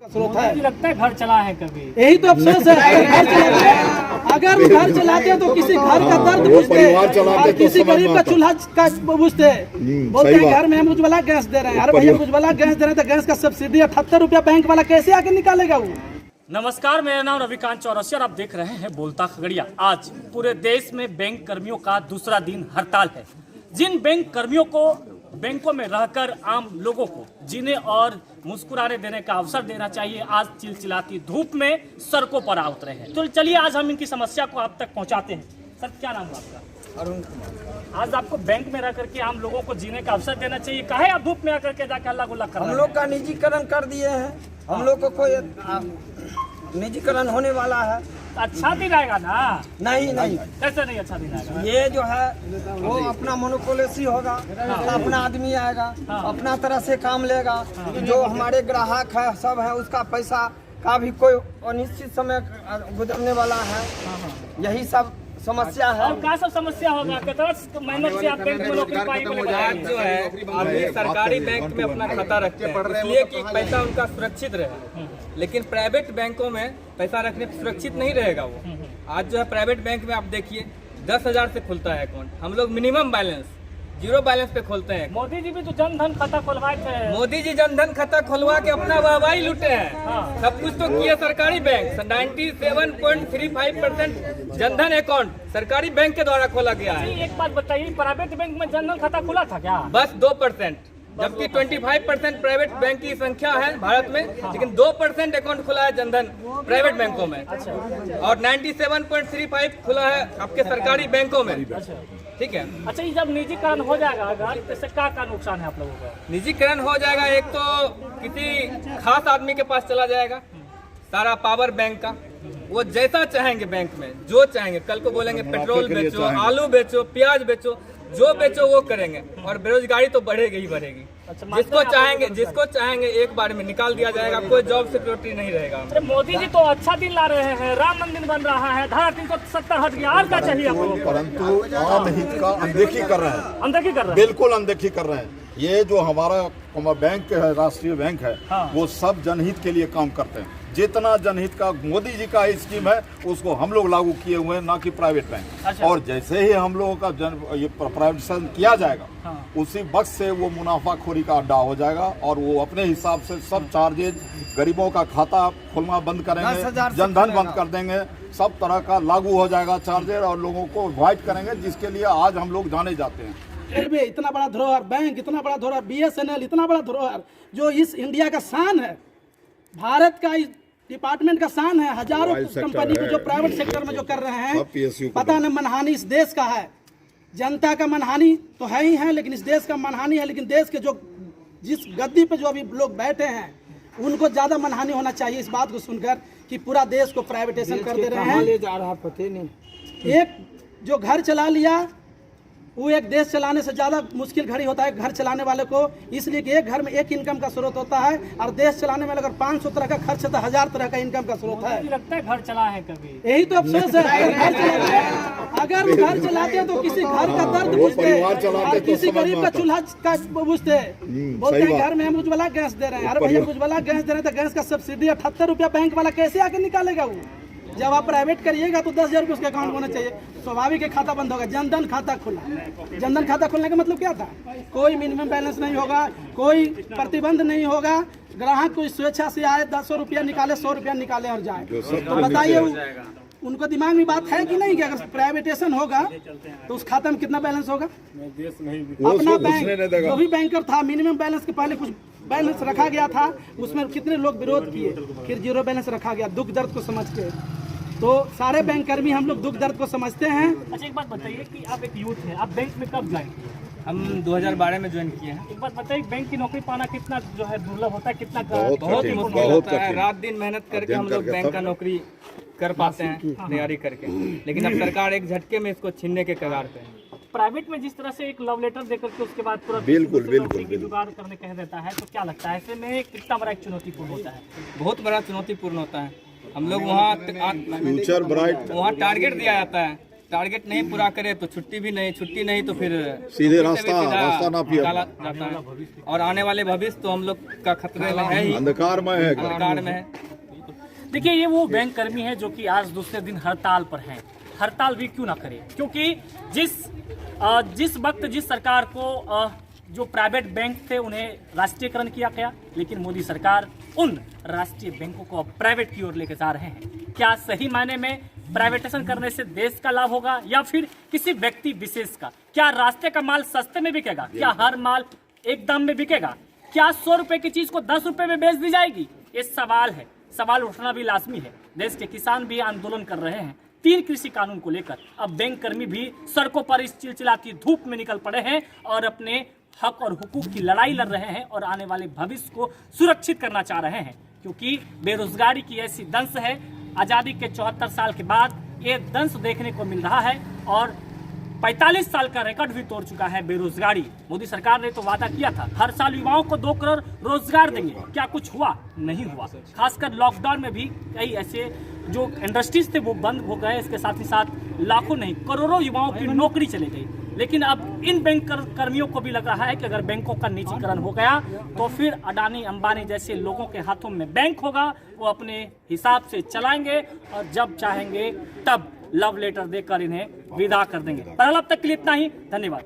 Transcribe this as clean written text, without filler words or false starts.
स्रोत है। लगता है घर चला है कभी, यही तो अफसोस है। अगर वो घर चलाते तो किसी घर का दर्द बुझते और किसी गरीब का चूल्हा का बुझते। बोलते हैं घर में हम उज्ज्वला गैस दे रहे हैं। अरे भैया उज्ज्वला गैस दे रहे हैं तो गैस का सब्सिडी 78 रुपया बैंक वाला कैसे आके निकालेगा वो। नमस्कार, मेरा नाम रविकांत चौरसिया और आप देख रहे हैं बोलता खगड़िया। आज पूरे देश में बैंक कर्मियों का दूसरा दिन हड़ताल है। जिन बैंक कर्मियों को बैंकों में रहकर आम लोगों को जीने और मुस्कुराने देने का अवसर देना चाहिए, आज चिलचिलाती धूप में सड़कों पर आ उतरे हैं। तो चलिए आज हम इनकी समस्या को आप तक पहुंचाते हैं। सर, क्या नाम है आपका? अरुण कुमार। आज आपको बैंक में रह करके आम लोगों को जीने का अवसर देना चाहिए, काहे आप धूप में आकर के जाकर अल्लाह गुल्ला कर रहे हैं? हम लोग का निजीकरण कर दिए हैं। हम लोग को कोई निजीकरण होने वाला है। अच्छा दिन आएगा ना? नहीं नहीं, कैसे नहीं अच्छा दिन आएगा? ये जो है वो अपना मोनोपोलिसी होगा, अपना आदमी आएगा, अपना तरह से काम लेगा। जो हमारे ग्राहक है सब है, उसका पैसा का भी कोई अनिश्चित समय गुजरने वाला है। यही सब समस्या है। और क्या सब समस्या होगा? कितना मेहनत से आप बैंक में नौकरी पाई आज जो है आदमी सरकारी बैंक में अपना खाता रखते हैं इसलिए कि पैसा उनका सुरक्षित रहे, लेकिन प्राइवेट बैंकों में पैसा रखने पर सुरक्षित नहीं रहेगा वो। आज जो है प्राइवेट बैंक में आप देखिए 10,000 से खुलता है अकाउंट, हम लोग मिनिमम बैलेंस 0 बैलेंस पे खोलते हैं। मोदी जी भी तो जन धन खाता खुलवाए थे। मोदी जी जन धन खाता खुलवा के अपना वाहवाही लूटे हैं। सब कुछ तो किए सरकारी बैंक। 97.35% जन धन अकाउंट सरकारी बैंक के द्वारा खोला गया है। एक बात बताइए, प्राइवेट बैंक में जन धन खाता खुला था क्या? बस 2%, जबकि 25% प्राइवेट बैंक की संख्या है भारत में, लेकिन 2% अकाउंट खुला है जनधन प्राइवेट बैंकों में और 97.35 खुला है आपके सरकारी बैंकों में। ठीक है। अच्छा, ये जब निजीकरण हो जाएगा अगर, तो इससे क्या नुकसान है आप लोगों को? निजीकरण हो जाएगा, एक तो किसी खास आदमी के पास चला जाएगा सारा पावर बैंक का। वो जैसा चाहेंगे बैंक में जो चाहेंगे, कल को बोलेंगे पेट्रोल बेचो, आलू बेचो, प्याज बेचो, जो बेचो वो करेंगे और बेरोजगारी तो बढ़ेगी ही बढ़ेगी। अच्छा, जिसको चाहेंगे एक बार में निकाल दिया जाएगा, कोई जॉब सिक्योरिटी नहीं रहेगा। अरे मोदी जी तो अच्छा दिन ला रहे हैं, राम मंदिर बन रहा है, धारा 370 हट गया, और क्या चाहिए आपको? परंतु आम हित का अनदेखी कर रहे हैं। अनदेखी कर रहे हैं? बिल्कुल अनदेखी कर रहे हैं। ये जो हमारा बैंक है, राष्ट्रीय बैंक है, वो सब जनहित के लिए काम करते हैं। जितना जनहित का मोदी जी का स्कीम है उसको हम लोग लागू किए हुए हैं, ना कि प्राइवेट बैंक। अच्छा। और जैसे ही हम लोगों का ये प्राइवेटाइजेशन किया जाएगा, उसी वक्त से वो मुनाफाखोरी का अड्डा हो जाएगा और वो अपने हिसाब से सब चार्जेज, गरीबों का खाता खुलना बंद करेंगे, जनधन बंद कर देंगे, सब तरह का लागू हो जाएगा चार्जेज और लोगों को अवॉइड करेंगे, जिसके लिए आज हम लोग जाने जाते हैं। रेलवे इतना बड़ा धरोहर, बैंक इतना बड़ा धरोहर, BSNL इतना बड़ा धरोहर, जो इस इंडिया का शान है, भारत का इस डिपार्टमेंट का शान है। हजारों कंपनी को जो प्राइवेट सेक्टर में जो कर रहे हैं, पता न मनहानि इस देश का है। जनता का मनहानि तो है ही है, लेकिन इस देश का मनहानि है। लेकिन देश के जो जिस गद्दी पे जो अभी लोग बैठे हैं उनको ज्यादा मनहानि होना चाहिए इस बात को सुनकर कि पूरा देश को प्राइवेटाइजेशन कर दे रहे हैं। ले जा रहा पता नहीं। एक जो घर चला लिया वो एक देश चलाने से ज़्यादा मुश्किल घड़ी होता है घर चलाने वाले को, इसलिए कि एक घर में एक इनकम का स्रोत होता है और देश चलाने में अगर 500 तरह का खर्च है तो 1000 तरह का इनकम का स्रोत है। लगता है घर चला है कभी, यही तो अफसोस है। अगर वो घर चलाते हैं तो किसी घर का दर्द बुझते और किसी गरीब का चूल्हा का बुझते। बोलते हैं घर में हम उज्ज्वला गैस दे रहे हैं। अरे भैया उज्ज्वला गैस दे रहे हैं तो गैस का सब्सिडी 78 रुपया बैंक वाला कैसे आके निकालेगा वो। जब आप प्राइवेट करिएगा तो 10,000 रुपये उसके अकाउंट में होना चाहिए। स्वाभाविक है खाता बंद होगा। जनधन खाता खुला, जनधन खाता खुलने का मतलब क्या था? कोई मिनिमम बैलेंस नहीं होगा, कोई प्रतिबंध नहीं होगा, ग्राहक को स्वेच्छा से आए 10 रुपया निकाले, 100 रुपया निकाले और जाए। तो बताइए उनको दिमाग में बात है कि नहीं कि अगर प्राइवेटेशन होगा तो उस खाते में कितना बैलेंस होगा? अपना बैंक जो भी बैंकर था मिनिमम बैलेंस के पहले कुछ बैलेंस रखा गया था, उसमें कितने लोग विरोध किए, फिर 0 बैलेंस रखा गया दुख दर्द को समझ के। तो सारे बैंक कर्मी हम लोग दुख दर्द को समझते हैं। अच्छा, एक बात बताइए कि आप एक यूथ है, आप बैंक में कब ज्वाइन किए? हम 2012 में ज्वाइन किए हैं। एक बात बताइए, बैंक की नौकरी पाना कितना जो है दुर्लभ होता है, कितना बहुत मुश्किल होता है। रात दिन मेहनत करके हम लोग बैंक का नौकरी कर पाते हैं तैयारी करके, लेकिन अब सरकार एक झटके में इसको छीनने के कगार पे है। प्राइवेट में जिस तरह से एक लव लेटर देकर के उसके बाद पूरा बिल्कुल जुगाड़ करने कह देता है, तो क्या लगता है ऐसे में कितना बड़ा एक चुनौतीपूर्ण होता है? बहुत बड़ा चुनौतीपूर्ण होता है। हम लोग वहाँ फ्यूचर ब्राइट, टारगेट दिया जाता है टारगेट नहीं पूरा करे तो छुट्टी भी नहीं, छुट्टी नहीं तो फिर सीधे नौकरी से भी सीधा रास्ता ना पिए। निकाला जाता है। और आने वाले भविष्य तो हम लोग का खतरे में है ही, अंधकार में है। अंधकार में है। देखिए, ये वो बैंक कर्मी है जो कि आज दूसरे दिन हड़ताल पर हैं। हड़ताल भी क्यों ना करे, क्योंकि जिस वक्त जिस सरकार को जो प्राइवेट बैंक थे उन्हें राष्ट्रीयकरण किया गया, लेकिन मोदी सरकार उन राष्ट्रीय बैंकों को अब प्राइवेट की ओर लेके जा रहे हैं। क्या सही मायने में प्राइवेटाइजेशन करने से देश का लाभ होगा या फिर किसी व्यक्ति विशेष का? क्या रास्ते का माल सस्ते में बिकेगा? क्या हर माल एक दाम में बिकेगा? क्या 100 रुपए की चीज को 10 रुपए में बेच दी जाएगी? ये सवाल है, सवाल उठना भी लाजमी है। देश के किसान भी आंदोलन कर रहे हैं 3 कृषि कानून को लेकर। अब बैंक कर्मी भी सड़कों पर इस चिलचिलाती धूप में निकल पड़े हैं और अपने हक और हुकूक की लड़ाई लड़ रहे हैं और आने वाले भविष्य को सुरक्षित करना चाह रहे हैं, क्योंकि बेरोजगारी की ऐसी दंश है। आज़ादी के 74 साल के बाद ये दंश देखने को मिल रहा है और 45 साल का रिकॉर्ड भी तोड़ चुका है बेरोजगारी। मोदी सरकार ने तो वादा किया था हर साल युवाओं को 2 करोड़ रोजगार देंगे, क्या कुछ हुआ? नहीं हुआ। खासकर लॉकडाउन में भी कई ऐसे जो इंडस्ट्रीज थे वो बंद हो गए, इसके साथ ही साथ लाखों नहीं करोड़ों युवाओं की नौकरी चली गई। लेकिन अब इन बैंक कर्मियों को भी लग रहा है कि अगर बैंकों का निजीकरण हो गया तो फिर अडानी अंबानी जैसे लोगों के हाथों में बैंक होगा, वो अपने हिसाब से चलाएंगे और जब चाहेंगे तब लव लेटर देकर इन्हें विदा कर देंगे। पर अब तक के लिए इतना ही, धन्यवाद।